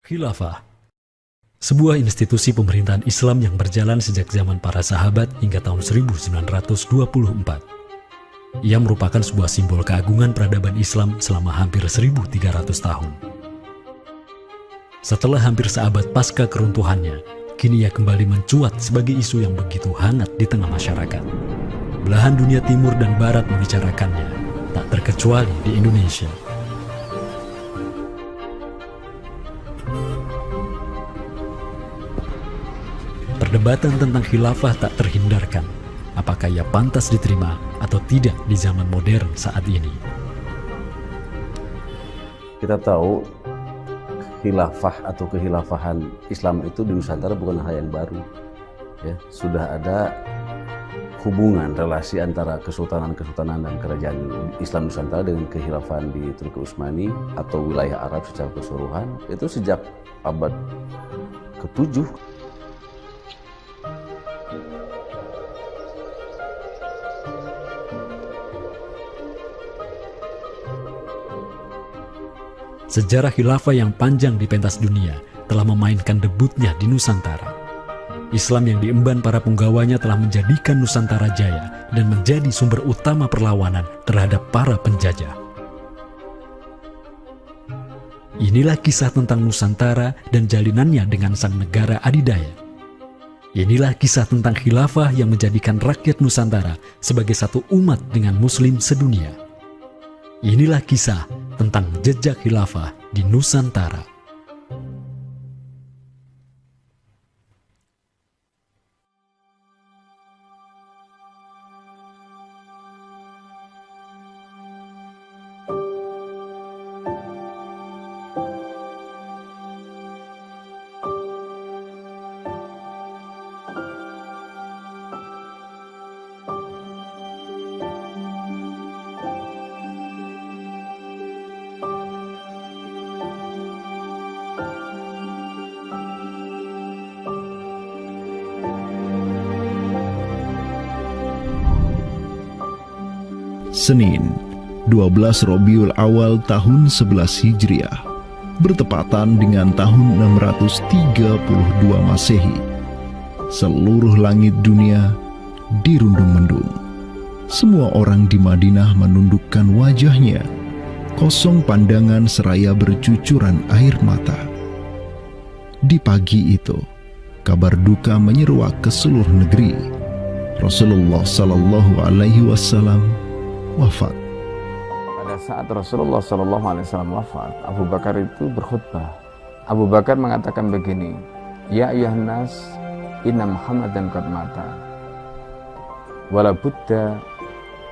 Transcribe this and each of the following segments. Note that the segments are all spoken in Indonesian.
Khilafah, sebuah institusi pemerintahan Islam yang berjalan sejak zaman para sahabat hingga tahun 1924. Ia merupakan sebuah simbol keagungan peradaban Islam selama hampir 1.300 tahun. Setelah hampir seabad pasca keruntuhannya, kini ia kembali mencuat sebagai isu yang begitu hangat di tengah masyarakat. Belahan dunia timur dan barat membicarakannya, tak terkecuali di Indonesia. Perdebatan tentang khilafah tak terhindarkan. Apakah ia pantas diterima atau tidak di zaman modern saat ini? Kita tahu khilafah atau kehilafahan Islam itu di Nusantara bukan hal yang baru. Ya, sudah ada hubungan relasi antara kesultanan-kesultanan dan kerajaan Islam Nusantara dengan kehilafahan di Turki Utsmani atau wilayah Arab secara keseluruhan itu sejak abad ke-7. Sejarah khilafah yang panjang di pentas dunia telah memainkan debutnya di Nusantara. Islam yang diemban para punggawanya telah menjadikan Nusantara jaya dan menjadi sumber utama perlawanan terhadap para penjajah. Inilah kisah tentang Nusantara dan jalinannya dengan sang negara adidaya. Inilah kisah tentang khilafah yang menjadikan rakyat Nusantara sebagai satu umat dengan Muslim sedunia. Inilah kisah tentang jejak khilafah di Nusantara. Senin, 12 Rabiul Awal tahun 11 Hijriah, bertepatan dengan tahun 632 Masehi. Seluruh langit dunia dirundung mendung. Semua orang di Madinah menundukkan wajahnya, kosong pandangan seraya bercucuran air mata. Di pagi itu, kabar duka menyeruak ke seluruh negeri. Rasulullah Sallallahu Alaihi Wasallam wafat. Pada saat Rasulullah SAW wafat, Abu Bakar itu berkhutbah. Abu Bakar mengatakan begini, Ya ayyuhan nas, inna Muhammadan qad mata. Wala budda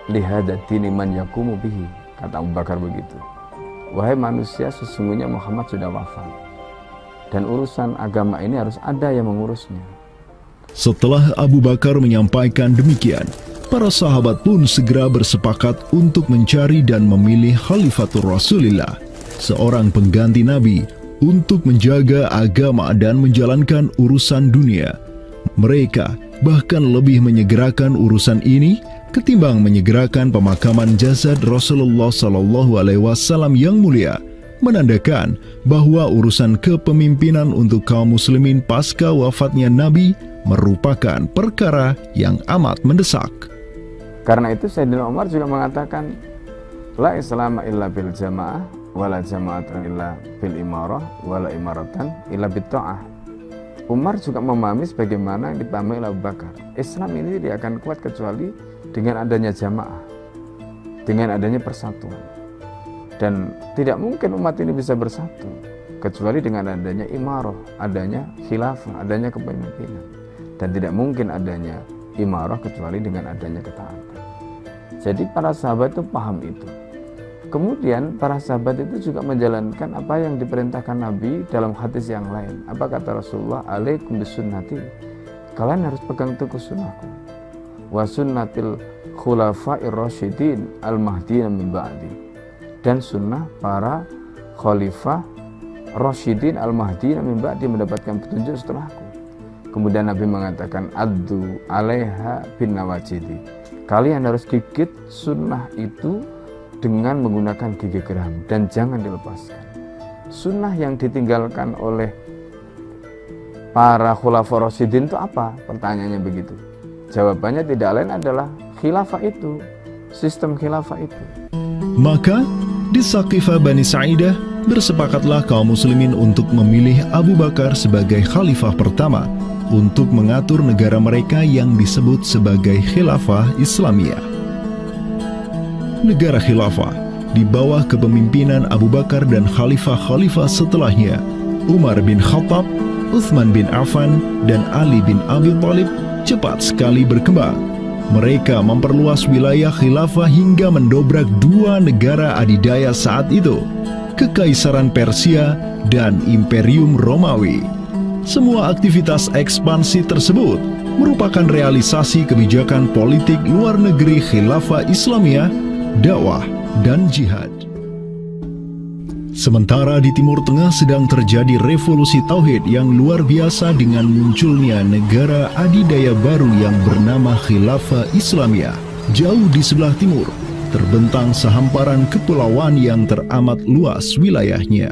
lihada dini man yakumu bihi. Kata Abu Bakar begitu. Wahai manusia, sesungguhnya Muhammad sudah wafat. Dan urusan agama ini harus ada yang mengurusnya. Setelah Abu Bakar menyampaikan demikian, para sahabat pun segera bersepakat untuk mencari dan memilih Khalifatur Rasulillah, seorang pengganti Nabi, untuk menjaga agama dan menjalankan urusan dunia. Mereka bahkan lebih menyegerakan urusan ini ketimbang menyegerakan pemakaman jasad Rasulullah SAW yang mulia, menandakan bahwa urusan kepemimpinan untuk kaum muslimin pasca wafatnya Nabi merupakan perkara yang amat mendesak. Karena itu Sayyidina Umar juga mengatakan, La islama illa bil jamaah, wala jama'atan illa bil imarah, wala imaratan illa bit ta'ah. Umar juga memahami sebagaimana yang dipahami oleh Abu Bakar. Islam ini tidak akan kuat kecuali dengan adanya jamaah, dengan adanya persatuan. Dan tidak mungkin umat ini bisa bersatu kecuali dengan adanya imarah, adanya khilafah, adanya kepemimpinan. Dan tidak mungkin adanya imarah kecuali dengan adanya ketaatan. Jadi para sahabat itu paham itu. Kemudian para sahabat itu juga menjalankan apa yang diperintahkan Nabi dalam hadis yang lain. Apa kata Rasulullah? Alaikum bisunnati. Kalian harus pegang teguh sunnahku. Wa sunnatil khulafa'ir rasyidin al-mahdiyyin min ba'di. Dan sunnah para khalifah rasyidin al-mahdiyyin min ba'di, mendapatkan petunjuk setelahku. Kemudian Nabi mengatakan, Addu alaiha bin nawajidi. Kalian harus gigit sunnah itu dengan menggunakan gigi geram dan jangan dilepaskan. sunnah yang ditinggalkan oleh para khulafaur rasyidin itu apa? Pertanyaannya begitu. Jawabannya tidak lain adalah khilafah itu, sistem khilafah itu. Maka di Saqifah Bani Sa'idah bersepakatlah kaum muslimin untuk memilih Abu Bakar sebagai khalifah pertama untuk mengatur negara mereka yang disebut sebagai khilafah Islamiyah. Negara khilafah di bawah kepemimpinan Abu Bakar dan khalifah-khalifah setelahnya, Umar bin Khattab, Utsman bin Affan, dan Ali bin Abi Thalib, cepat sekali berkembang. Mereka memperluas wilayah khilafah hingga mendobrak dua negara adidaya saat itu, Kekaisaran Persia dan Imperium Romawi. Semua aktivitas ekspansi tersebut merupakan realisasi kebijakan politik luar negeri khilafah Islamiyah, dakwah, dan jihad. Sementara di Timur Tengah sedang terjadi revolusi tauhid yang luar biasa dengan munculnya negara adidaya baru yang bernama Khilafah Islamiyah. Jauh di sebelah timur, terbentang sehamparan kepulauan yang teramat luas wilayahnya.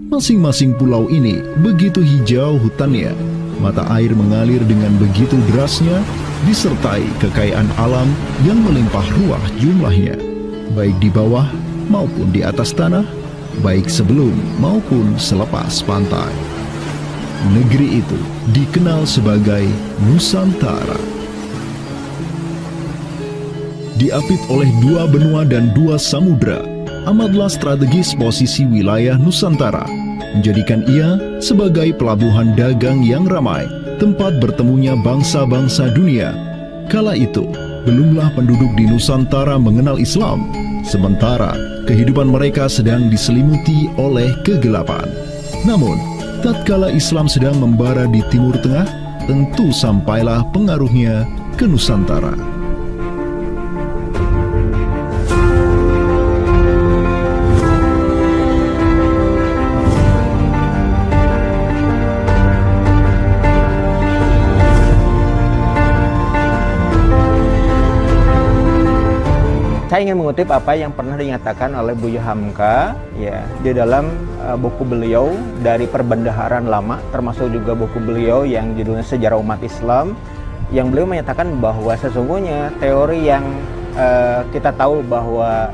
Masing-masing pulau ini begitu hijau hutannya, mata air mengalir dengan begitu derasnya, disertai kekayaan alam yang melimpah ruah jumlahnya, baik di bawah maupun di atas tanah, baik sebelum maupun selepas pantai. Negeri itu dikenal sebagai Nusantara. Diapit oleh dua benua dan dua samudra, amatlah strategis posisi wilayah Nusantara, menjadikan ia sebagai pelabuhan dagang yang ramai, tempat bertemunya bangsa-bangsa dunia. Kala itu, belumlah penduduk di Nusantara mengenal Islam, sementara kehidupan mereka sedang diselimuti oleh kegelapan. Namun, tatkala Islam sedang membara di Timur Tengah, tentu sampailah pengaruhnya ke Nusantara. Saya ingin mengutip apa yang pernah dinyatakan oleh Buya Hamka ya di dalam buku beliau dari Perbendaharaan Lama, termasuk juga buku beliau yang judulnya Sejarah Umat Islam, yang beliau menyatakan bahwa sesungguhnya teori yang kita tahu bahwa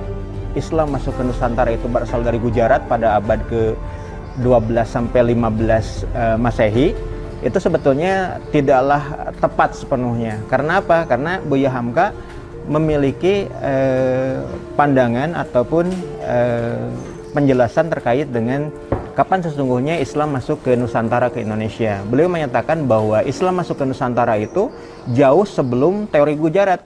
Islam masuk ke Nusantara itu berasal dari Gujarat pada abad ke-12 sampai 15 Masehi, itu sebetulnya tidaklah tepat sepenuhnya. Karena apa? Karena Buya Hamka memiliki pandangan ataupun penjelasan terkait dengan kapan sesungguhnya Islam masuk ke Nusantara, ke Indonesia. Beliau menyatakan bahwa Islam masuk ke Nusantara itu jauh sebelum teori Gujarat.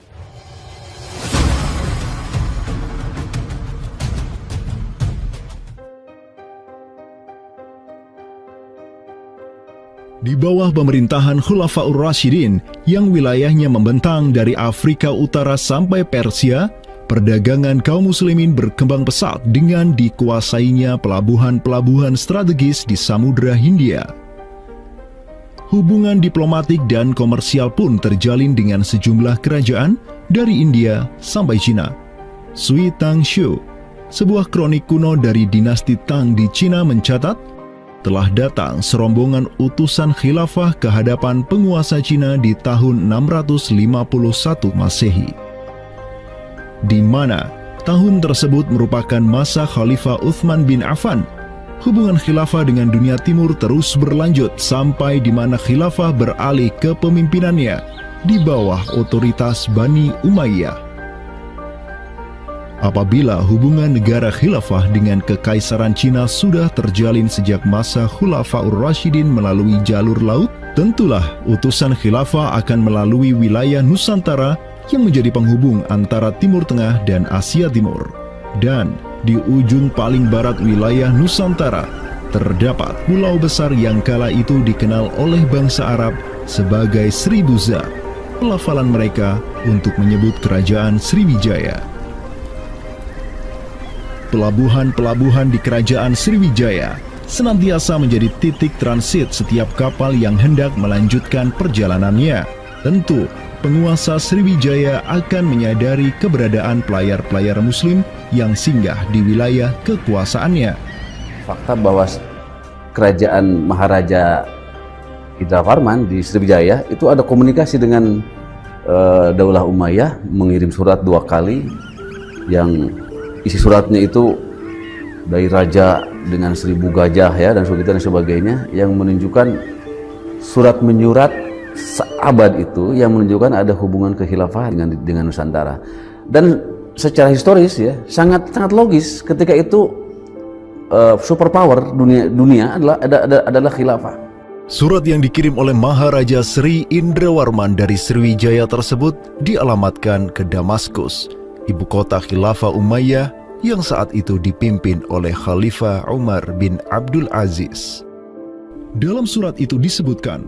Di bawah pemerintahan Khulafaur Rasyidin yang wilayahnya membentang dari Afrika Utara sampai Persia, perdagangan kaum muslimin berkembang pesat dengan dikuasainya pelabuhan-pelabuhan strategis di Samudra Hindia. Hubungan diplomatik dan komersial pun terjalin dengan sejumlah kerajaan dari India sampai Cina. Sui Tang Xiu, sebuah kronik kuno dari dinasti Tang di Cina mencatat, telah datang serombongan utusan khilafah ke hadapan penguasa Cina di tahun 651 Masehi, di mana tahun tersebut merupakan masa Khalifah Utsman bin Affan. Hubungan khilafah dengan dunia timur terus berlanjut sampai di mana khilafah beralih ke pemimpinannya di bawah otoritas Bani Umayyah. Apabila hubungan negara khilafah dengan kekaisaran Cina sudah terjalin sejak masa Khulafaur Rasyidin melalui jalur laut, tentulah utusan khilafah akan melalui wilayah Nusantara yang menjadi penghubung antara Timur Tengah dan Asia Timur. Dan di ujung paling barat wilayah Nusantara, terdapat pulau besar yang kala itu dikenal oleh bangsa Arab sebagai Sribuza, pelafalan mereka untuk menyebut kerajaan Sriwijaya. Pelabuhan-pelabuhan di kerajaan Sriwijaya senantiasa menjadi titik transit setiap kapal yang hendak melanjutkan perjalanannya. Tentu, penguasa Sriwijaya akan menyadari keberadaan pelayar-pelayar muslim yang singgah di wilayah kekuasaannya. fakta bahwa kerajaan Maharaja Indravarman di Sriwijaya itu ada komunikasi dengan Daulah Umayyah, mengirim surat 2 kali yang isi suratnya itu dari raja dengan 1000 gajah ya dan sebagainya, yang menunjukkan surat menyurat seabad itu yang menunjukkan ada hubungan kekhilafahan dengan Nusantara. Dan secara historis ya sangat logis ketika itu superpower dunia adalah khilafah. Surat yang dikirim oleh Maharaja Sri Indrawarman dari Sriwijaya tersebut dialamatkan ke Damaskus, ibu kota Khilafah Umayyah yang saat itu dipimpin oleh Khalifah Umar bin Abdul Aziz. Dalam surat itu disebutkan,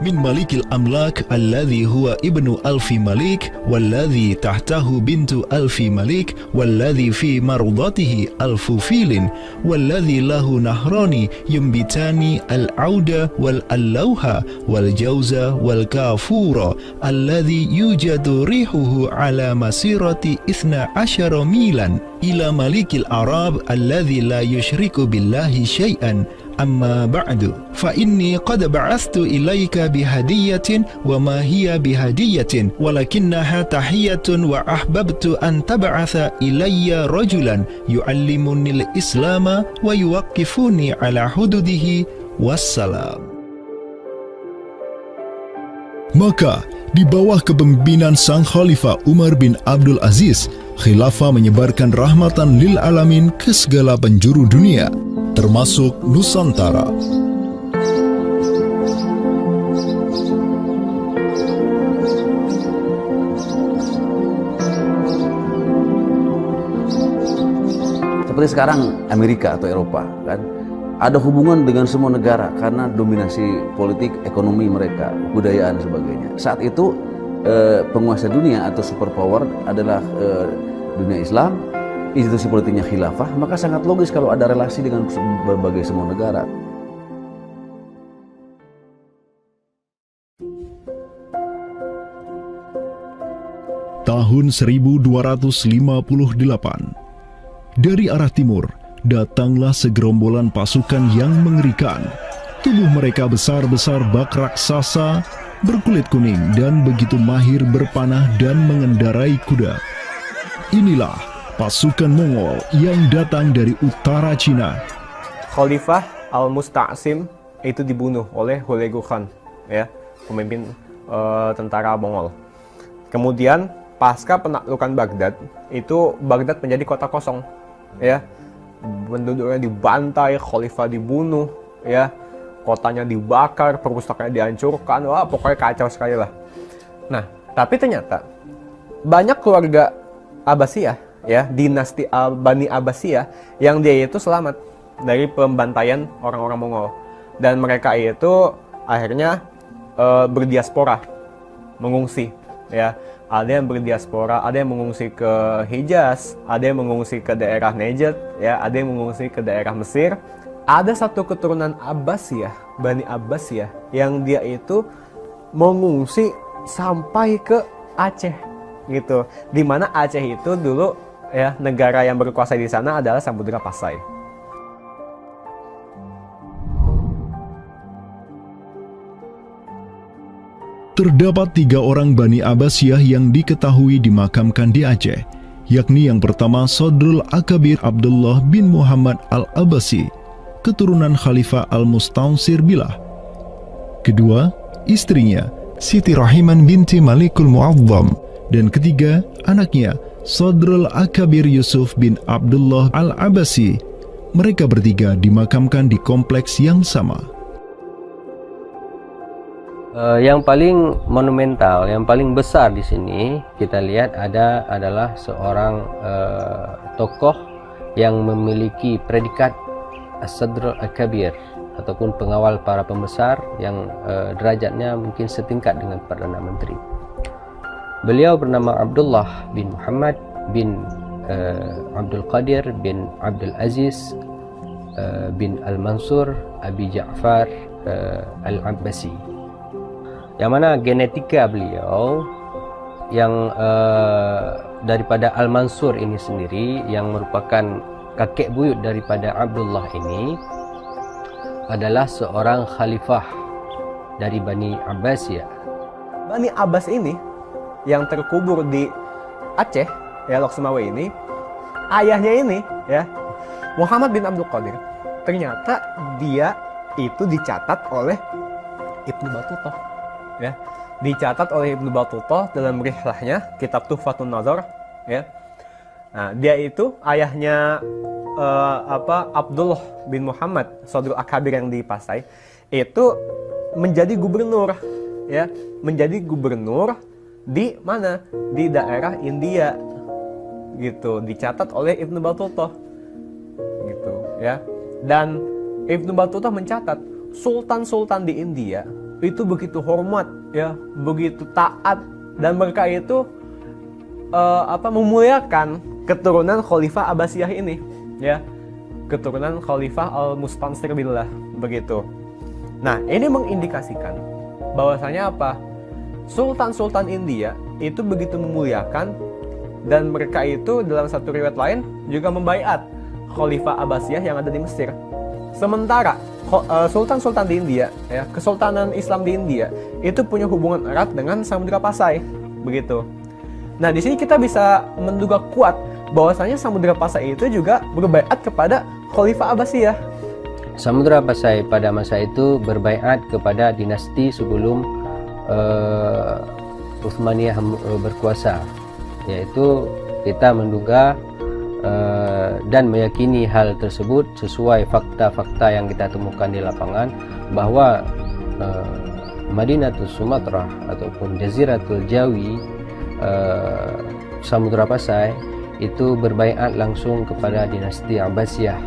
min malikil amlak alladhi huwa ibnu alfi malik walladhi tahtahu bintu alfi malik walladhi fi marudatihi alfu filin walladhi lahu nahrani yumbitani al-auda wal-allawha wal-jawza wal-kafura alladhi yujadu rihuhu ala masirati 12 milan ila malikil arab alladhi la yushriku billahi syai'an. Amma ba'du, fa inni qad ba'athtu ilayka bihadiyatin wa ma hiya bihadiyatin walakinnaha tahiyatun wa ahbabtu an tab'atha ilayya rajulan yu'allimunil islama wa yuwaqqifuni ala hududihi wassalam. Maka di bawah kepemimpinan sang Khalifah Umar bin Abdul Aziz, khilafah menyebarkan rahmatan lil alamin ke segala penjuru dunia, termasuk Nusantara. Seperti sekarang Amerika atau Eropa kan ada hubungan dengan semua negara karena dominasi politik, ekonomi mereka, budayaan dan sebagainya. Saat itu penguasa dunia atau superpower adalah dunia Islam, institusi politiknya khilafah, maka sangat logis kalau ada relasi dengan berbagai semua negara. Tahun 1258, dari arah timur datanglah segerombolan pasukan yang mengerikan. Tubuh mereka besar-besar bak raksasa, berkulit kuning dan begitu mahir berpanah dan mengendarai kuda. Inilah pasukan Mongol yang datang dari utara Cina. Khalifah Al-Musta'sim itu dibunuh oleh Hulagu Khan, ya, pemimpin tentara Mongol. Kemudian pasca penaklukan Baghdad, itu Baghdad menjadi kota kosong, ya. Penduduknya dibantai, khalifah dibunuh, ya. Kotanya dibakar, perpustakaannya dihancurkan, wah pokoknya kacau sekali lah. Nah, tapi ternyata banyak keluarga Abbasiyah, ya, dinasti Bani Abbasiyah yang dia itu selamat dari pembantaian orang-orang Mongol, dan mereka itu akhirnya berdiaspora, mengungsi, ya. Ada yang berdiaspora, ada yang mengungsi ke Hijaz, ada yang mengungsi ke daerah Najd, ya, ada yang mengungsi ke daerah Mesir. Ada satu keturunan Abbasiyah, Bani Abbasiyah, yang dia itu mengungsi sampai ke Aceh, gitu. Di mana Aceh itu dulu, ya, negara yang berkuasa di sana adalah Samudra Pasai. Terdapat 3 orang Bani Abbasiyah yang diketahui dimakamkan di Aceh, yakni yang pertama Sodrul Akabir Abdullah bin Muhammad Al-Abbasi, keturunan Khalifah Al-Mustaunsir Billah. Kedua, istrinya Siti Rahiman binti Malikul Mu'azzam, dan ketiga, anaknya Sodrul Akabir Yusuf bin Abdullah Al-Abbasi. Mereka bertiga dimakamkan di kompleks yang sama. Yang paling monumental, yang paling besar di sini kita lihat adalah seorang tokoh yang memiliki predikat As-Sadr Al-Kabir ataupun pengawal para pembesar yang derajatnya mungkin setingkat dengan Perdana Menteri. Beliau bernama Abdullah bin Muhammad bin Abdul Qadir bin Abdul Aziz bin Al-Mansur Abi Ja'far Al-Abbasi, yang mana genetika beliau yang daripada Al-Mansur ini sendiri yang merupakan kakek buyut daripada Abdullah ini adalah seorang khalifah dari Bani Abbasiyah. Bani Abbas ini yang terkubur di Aceh, ya, Lok Sumawe ini, ayahnya ini, ya, Muhammad bin Abdul Qadir, ternyata dia itu dicatat oleh Ibnu Battuta, ya, dicatat oleh Ibnu Battuta dalam rihlahnya kitab Tuhfatun Nazar, ya. Nah, dia itu ayahnya Abdullah bin Muhammad Sodrul Akabir yang di Pasai itu menjadi gubernur, ya, menjadi gubernur di mana, di daerah India, gitu, dicatat oleh Ibnu Battuta, gitu, ya. Dan Ibnu Battuta mencatat sultan-sultan di India itu begitu hormat, ya, begitu taat, dan mereka itu memuliakan keturunan Khalifah Abbasiyah ini, ya, keturunan Khalifah Al-Mustansir billah, begitu. Nah, ini mengindikasikan bahwasanya apa? Sultan-sultan India itu begitu memuliakan, dan mereka itu dalam satu riwayat lain juga membaiat Khalifah Abbasiyah yang ada di Mesir. Sementara sultan-sultan di India, ya, kesultanan Islam di India itu punya hubungan erat dengan Samudra Pasai, begitu. Nah, di sini kita bisa menduga kuat bahwasanya Samudra Pasai itu juga berbaiat kepada Khalifah Abbasiyah. Samudra Pasai pada masa itu berbaiat kepada dinasti sebelum Utsmaniyah berkuasa, yaitu kita menduga dan meyakini hal tersebut sesuai fakta-fakta yang kita temukan di lapangan bahwa Madinatul Sumatera ataupun Jaziratul Jawi, Samudra Pasai itu berbaiat langsung kepada dinasti Abbasiyah.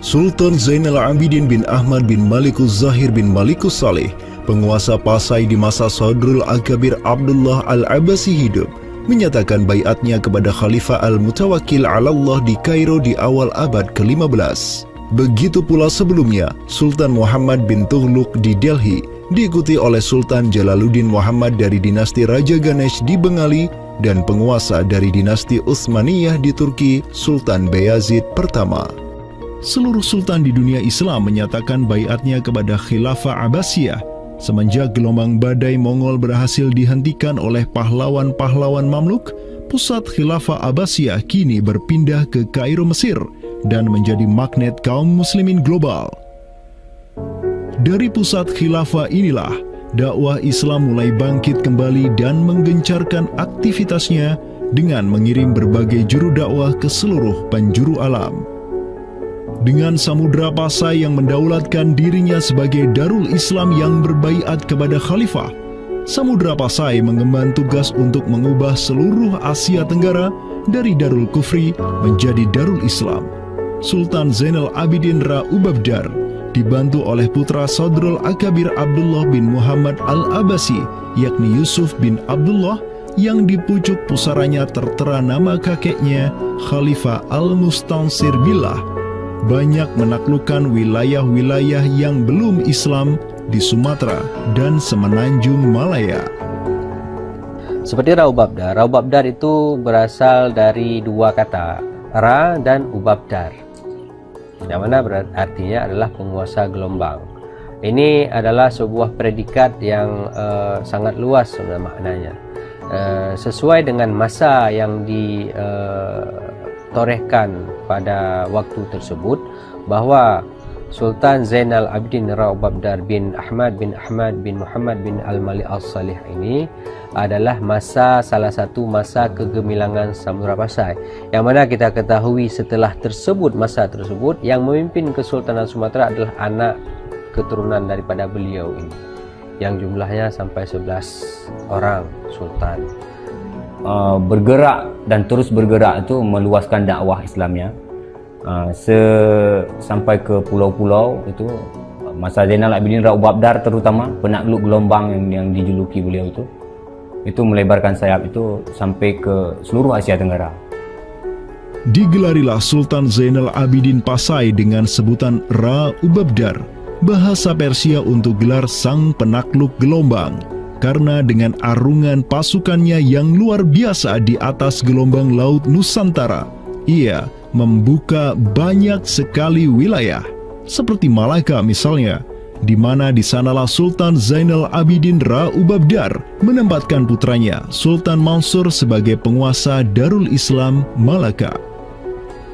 Sultan Zainal Abidin bin Ahmad bin Malikus Zahir bin Malikus Saleh, penguasa Pasai di masa Sodrul Akabir Abdullah Al-Abbasi hidup, menyatakan baiatnya kepada Khalifah Al-Mutawakkil 'ala Allah di Kairo di awal abad ke-15. Begitu pula sebelumnya, Sultan Muhammad bin Tughluk di Delhi diikuti oleh Sultan Jalaluddin Muhammad dari dinasti Raja Ganesh di Bengali dan penguasa dari dinasti Utsmaniyah di Turki, Sultan Bayazid pertama. Seluruh sultan di dunia Islam menyatakan baiatnya kepada Khilafah Abbasiyah semenjak gelombang badai Mongol berhasil dihentikan oleh pahlawan-pahlawan Mamluk. Pusat Khilafah Abbasiyah kini berpindah ke Kairo, Mesir, dan menjadi magnet kaum muslimin global. Dari pusat khilafah inilah dakwah Islam mulai bangkit kembali dan menggencarkan aktivitasnya dengan mengirim berbagai juru dakwah ke seluruh penjuru alam. Dengan Samudra Pasai yang mendaulatkan dirinya sebagai Darul Islam yang berbaiat kepada khalifah, Samudra Pasai mengemban tugas untuk mengubah seluruh Asia Tenggara dari Darul Kufri menjadi Darul Islam. Sultan Zainal Abidin Ra Ubabdar dibantu oleh putra Sodrul Akabir Abdullah bin Muhammad Al-Abbasi, yakni Yusuf bin Abdullah, yang di pucuk pusaranya tertera nama kakeknya Khalifah Al-Mustansir billah, banyak menaklukkan wilayah-wilayah yang belum Islam di Sumatera dan Semenanjung Malaya. Seperti Ra Ubabdar. Ra Ubabdar itu berasal dari dua kata, Ra dan Ubabdar, yang mana artinya adalah penguasa gelombang. Ini adalah sebuah predikat yang sangat luas sebenarnya maknanya, sesuai dengan masa yang ditorehkan pada waktu tersebut, bahwa Sultan Zainal Abidin Ra Ubabdar bin Ahmad bin Muhammad bin Al-Malik Al-Salih ini adalah salah satu masa kegemilangan Samudra Pasai, yang mana kita ketahui setelah masa tersebut yang memimpin Kesultanan Sumatera adalah anak keturunan daripada beliau ini, yang jumlahnya sampai 11 orang sultan. Bergerak dan terus bergerak itu meluaskan dakwah Islamnya sampai ke pulau-pulau. Itu masa Zainal Abidin Ra Ubabdar, terutama penakluk gelombang yang dijuluki beliau itu melebarkan sayap itu sampai ke seluruh Asia Tenggara. Digelarilah Sultan Zainal Abidin Pasai dengan sebutan Ra Ubabdar, bahasa Persia untuk gelar sang penakluk gelombang, karena dengan arungan pasukannya yang luar biasa di atas gelombang laut Nusantara, ia membuka banyak sekali wilayah, seperti Malaka misalnya, di mana di sanalah Sultan Zainal Abidin Ra Ubabdar menempatkan putranya Sultan Mansur sebagai penguasa Darul Islam Malaka.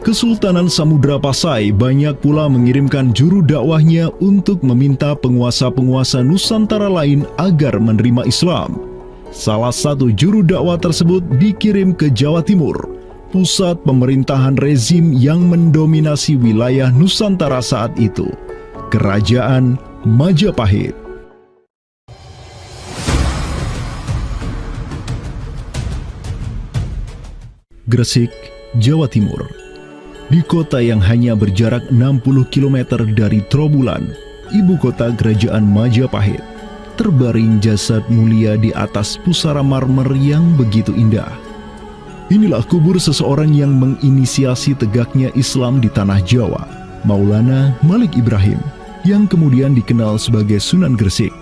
Kesultanan Samudra Pasai banyak pula mengirimkan juru dakwahnya untuk meminta penguasa-penguasa Nusantara lain agar menerima Islam. Salah satu juru dakwah tersebut dikirim ke Jawa Timur, pusat pemerintahan rezim yang mendominasi wilayah Nusantara saat itu, Kerajaan Majapahit. Gresik, Jawa Timur. Di kota yang hanya berjarak 60 km dari Trowulan, ibu kota Kerajaan Majapahit, terbaring jasad mulia di atas pusara marmer yang begitu indah. Inilah kubur seseorang yang menginisiasi tegaknya Islam di tanah Jawa, Maulana Malik Ibrahim, yang kemudian dikenal sebagai Sunan Gresik.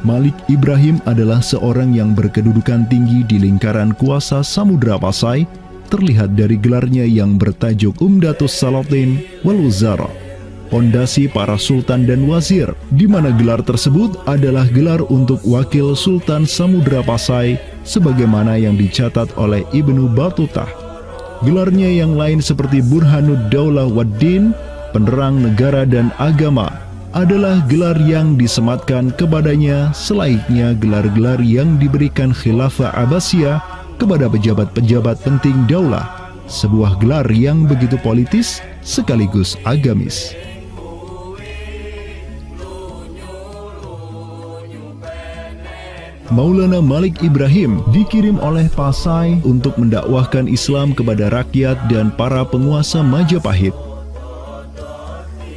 Malik Ibrahim adalah seorang yang berkedudukan tinggi di lingkaran kuasa Samudra Pasai, terlihat dari gelarnya yang bertajuk Umdatus Salatin wal Wuzara, pondasi para sultan dan wazir, di mana gelar tersebut adalah gelar untuk wakil Sultan Samudra Pasai, sebagaimana yang dicatat oleh Ibnu Batutah. Gelarnya yang lain seperti Burhanud Daulah Waddin, penerang negara dan agama, adalah gelar yang disematkan kepadanya selayaknya gelar-gelar yang diberikan Khilafah Abbasiyah kepada pejabat-pejabat penting daulah, sebuah gelar yang begitu politis sekaligus agamis. Maulana Malik Ibrahim dikirim oleh Pasai untuk mendakwahkan Islam kepada rakyat dan para penguasa Majapahit.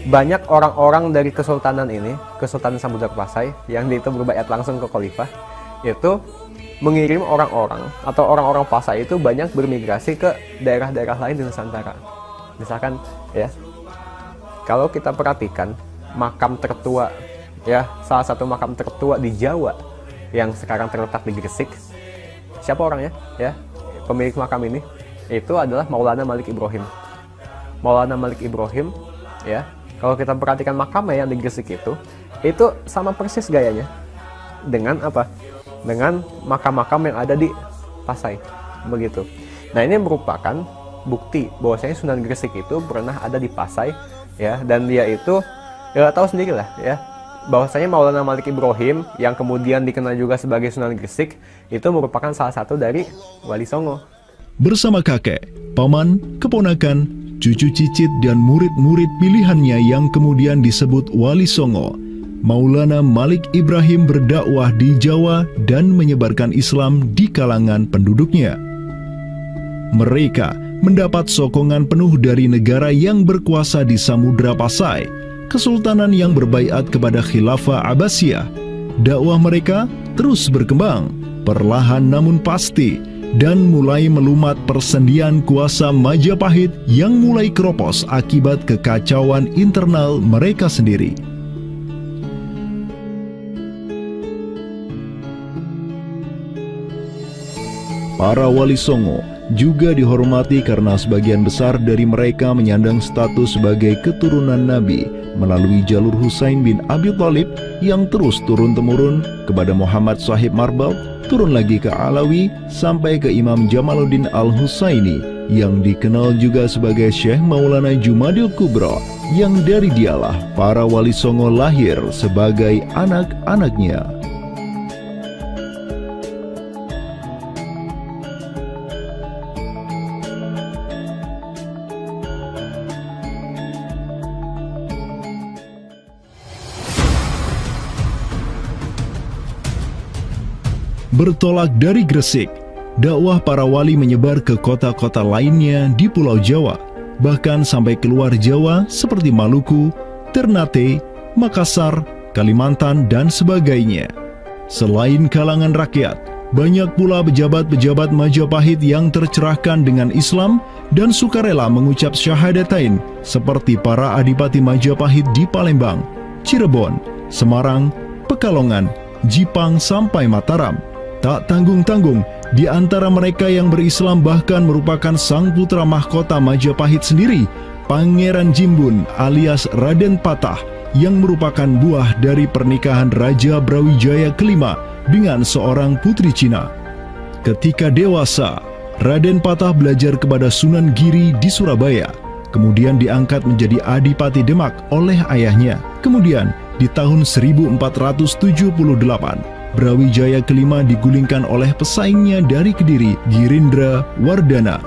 Banyak orang-orang dari kesultanan ini, Kesultanan Samudra Pasai, yang itu berbaiat langsung ke khalifah, itu mengirim orang-orang atau orang-orang Pasai itu banyak bermigrasi ke daerah-daerah lain di Nusantara. Misalkan ya, kalau kita perhatikan makam tertua ya, salah satu makam tertua di Jawa yang sekarang terletak di Gresik, siapa orangnya ya? Pemilik makam ini itu adalah Maulana Malik Ibrahim. Maulana Malik Ibrahim ya, kalau kita perhatikan makamnya yang di Gresik itu sama persis gayanya dengan apa? Dengan makam-makam yang ada di Pasai, begitu. Nah, ini merupakan bukti bahwasanya Sunan Gresik itu pernah ada di Pasai ya, dan dia itu ya tahu sendiri lah ya, bahwasanya Maulana Malik Ibrahim yang kemudian dikenal juga sebagai Sunan Gresik itu merupakan salah satu dari Wali Songo. Bersama kakek, paman, keponakan, cucu cicit dan murid-murid pilihannya yang kemudian disebut Wali Songo, Maulana Malik Ibrahim berdakwah di Jawa dan menyebarkan Islam di kalangan penduduknya. Mereka mendapat sokongan penuh dari negara yang berkuasa di Samudra Pasai, kesultanan yang berbaiat kepada Khilafah Abbasiyah. Dakwah mereka terus berkembang, perlahan namun pasti, dan mulai melumat persendian kuasa Majapahit yang mulai keropos akibat kekacauan internal mereka sendiri. Para Wali Songo juga dihormati karena sebagian besar dari mereka menyandang status sebagai keturunan Nabi melalui jalur Husain bin Abi Thalib yang terus turun-temurun kepada Muhammad Sahib Marbal, turun lagi ke Alawi sampai ke Imam Jamaluddin Al-Husaini yang dikenal juga sebagai Syekh Maulana Jumadil Kubra, yang dari dialah para Wali Songo lahir sebagai anak-anaknya. Bertolak dari Gresik, dakwah para wali menyebar ke kota-kota lainnya di Pulau Jawa, bahkan sampai keluar Jawa seperti Maluku, Ternate, Makassar, Kalimantan, dan sebagainya. Selain kalangan rakyat, banyak pula pejabat-pejabat Majapahit yang tercerahkan dengan Islam dan sukarela mengucap syahadatain, seperti para adipati Majapahit di Palembang, Cirebon, Semarang, Pekalongan, Jipang sampai Mataram. Tak tanggung-tanggung, di antara mereka yang berislam bahkan merupakan sang putra mahkota Majapahit sendiri, Pangeran Jimbun alias Raden Patah, yang merupakan buah dari pernikahan Raja Brawijaya kelima dengan seorang putri Cina. Ketika dewasa, Raden Patah belajar kepada Sunan Giri di Surabaya, kemudian diangkat menjadi Adipati Demak oleh ayahnya. Kemudian di tahun 1478, Brawijaya kelima digulingkan oleh pesaingnya dari Kediri, Girindra Wardana.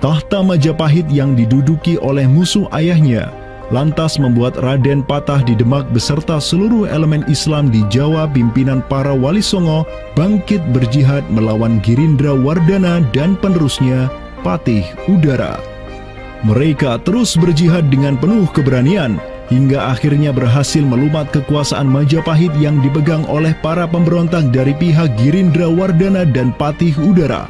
Tahta Majapahit yang diduduki oleh musuh ayahnya lantas membuat Raden Patah di Demak beserta seluruh elemen Islam di Jawa pimpinan para Wali Songo bangkit berjihad melawan Girindra Wardana dan penerusnya Patih Udara. Mereka terus berjihad dengan penuh keberanian hingga akhirnya berhasil melumat kekuasaan Majapahit yang dipegang oleh para pemberontak dari pihak Girindra Wardana dan Patih Udara.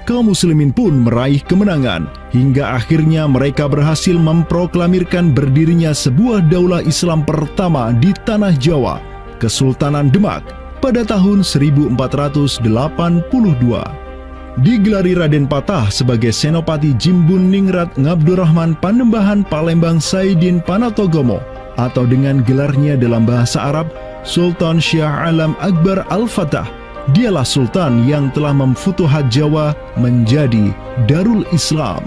Kaum muslimin pun meraih kemenangan hingga akhirnya mereka berhasil memproklamirkan berdirinya sebuah daulah Islam pertama di tanah Jawa, Kesultanan Demak, pada tahun 1482. Digelari Raden Patah sebagai Senopati Jimbun Ningrat Ngabdurrahman Panembahan Palembang Saidin Panatogomo, atau dengan gelarnya dalam bahasa Arab Sultan Syah Alam Akbar Al-Fatah. Dialah sultan yang telah memfutuhat Jawa menjadi Darul Islam.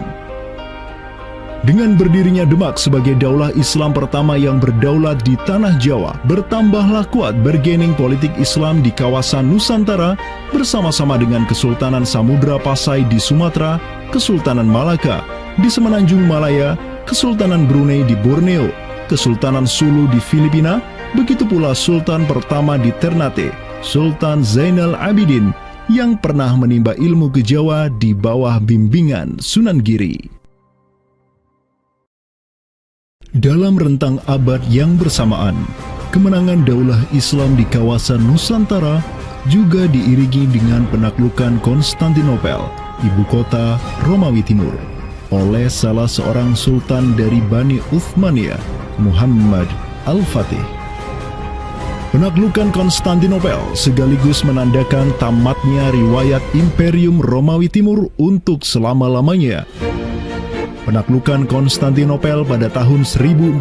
Dengan berdirinya Demak sebagai daulah Islam pertama yang berdaulat di tanah Jawa, bertambahlah kuat bargaining politik Islam di kawasan Nusantara bersama-sama dengan Kesultanan Samudra Pasai di Sumatera, Kesultanan Malaka di Semenanjung Malaya, Kesultanan Brunei di Borneo, Kesultanan Sulu di Filipina, begitu pula Sultan pertama di Ternate, Sultan Zainal Abidin, yang pernah menimba ilmu ke Jawa di bawah bimbingan Sunan Giri. Dalam rentang abad yang bersamaan, kemenangan daulah Islam di kawasan Nusantara juga diiringi dengan penaklukan Konstantinopel, ibu kota Romawi Timur, oleh salah seorang sultan dari Bani Uthmaniyah, Muhammad Al-Fatih. Penaklukan Konstantinopel sekaligus menandakan tamatnya riwayat Imperium Romawi Timur untuk selama-lamanya. Penaklukan Konstantinopel pada tahun 1453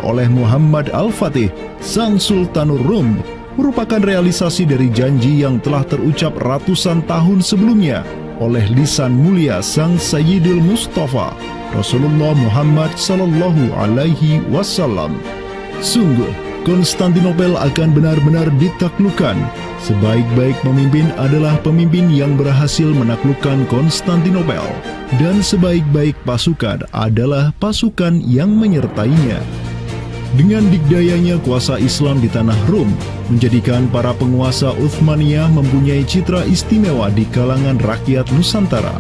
oleh Muhammad Al-Fatih, sang Sultanur Rum, merupakan realisasi dari janji yang telah terucap ratusan tahun sebelumnya oleh lisan mulia sang Sayyidul Mustafa, Rasulullah Muhammad Sallallahu Alaihi Wasallam. Sungguh, Konstantinopel akan benar-benar ditaklukkan. Sebaik-baik pemimpin adalah pemimpin yang berhasil menaklukkan Konstantinopel, dan sebaik-baik pasukan adalah pasukan yang menyertainya. Dengan dikdayanya kuasa Islam di tanah Rum, menjadikan para penguasa Uthmaniyah mempunyai citra istimewa di kalangan rakyat Nusantara.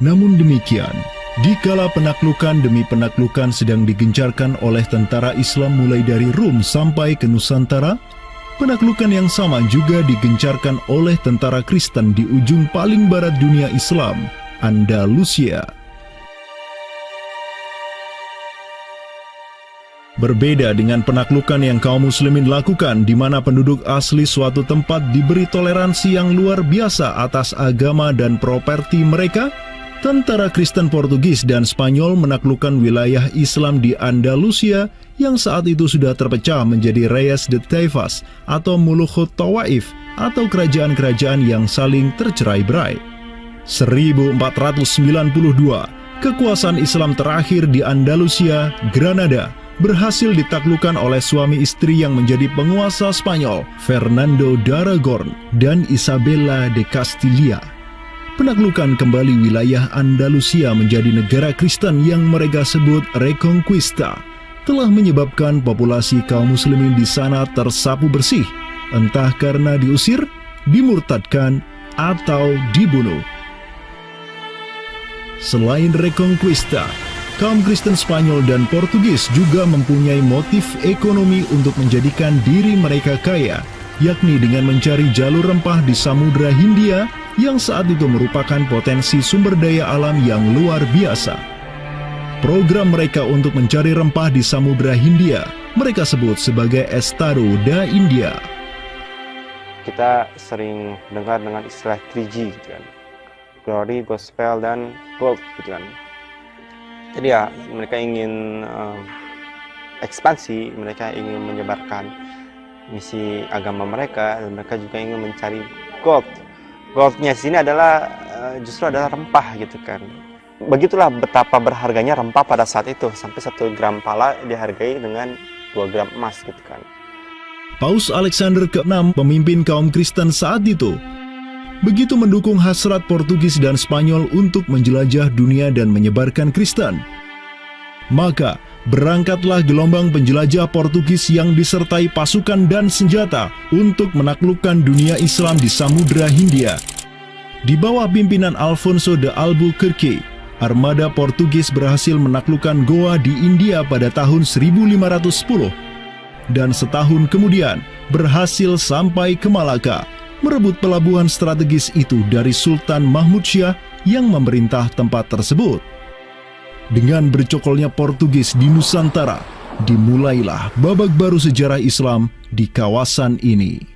Namun demikian, dikala penaklukan demi penaklukan sedang digencarkan oleh tentara Islam mulai dari Rum sampai ke Nusantara, penaklukan yang sama juga digencarkan oleh tentara Kristen di ujung paling barat dunia Islam, Andalusia. Berbeda dengan penaklukan yang kaum muslimin lakukan di mana penduduk asli suatu tempat diberi toleransi yang luar biasa atas agama dan properti mereka, tentara Kristen Portugis dan Spanyol menaklukkan wilayah Islam di Andalusia yang saat itu sudah terpecah menjadi Reyes de Taifas atau Mulukhut Tawaif atau kerajaan-kerajaan yang saling tercerai-berai. 1492, kekuasaan Islam terakhir di Andalusia, Granada, berhasil ditaklukkan oleh suami istri yang menjadi penguasa Spanyol, Fernando de Aragon dan Isabella de Castilla. Penaklukan kembali wilayah Andalusia menjadi negara Kristen yang mereka sebut Reconquista telah menyebabkan populasi kaum muslimin di sana tersapu bersih, entah karena diusir, dimurtadkan, atau dibunuh. Selain Reconquista, kaum Kristen Spanyol dan Portugis juga mempunyai motif ekonomi untuk menjadikan diri mereka kaya, yakni dengan mencari jalur rempah di Samudra Hindia yang saat itu merupakan potensi sumber daya alam yang luar biasa. Program mereka untuk mencari rempah di Samudra Hindia mereka sebut sebagai Estado da India. Kita sering dengar dengan istilah 3G gitu kan. Glory, Gospel, dan Gold gitu kan. Jadi ya mereka ingin ekspansi, mereka ingin menyebarkan misi agama mereka, dan mereka juga ingin mencari gold. Goldnya sini adalah justru adalah rempah gitu kan. Begitulah betapa berharganya rempah pada saat itu, sampai 1 gram pala dihargai dengan 2 gram emas gitu kan. Paus Alexander ke-6, pemimpin kaum Kristen saat itu, begitu mendukung hasrat Portugis dan Spanyol untuk menjelajah dunia dan menyebarkan Kristen. Maka, berangkatlah gelombang penjelajah Portugis yang disertai pasukan dan senjata untuk menaklukkan dunia Islam di Samudra Hindia. Di bawah pimpinan Alfonso de Albuquerque, armada Portugis berhasil menaklukkan Goa di India pada tahun 1510. Dan setahun kemudian, berhasil sampai ke Malaka, merebut pelabuhan strategis itu dari Sultan Mahmud Syah yang memerintah tempat tersebut. Dengan bercokolnya Portugis di Nusantara, dimulailah babak baru sejarah Islam di kawasan ini.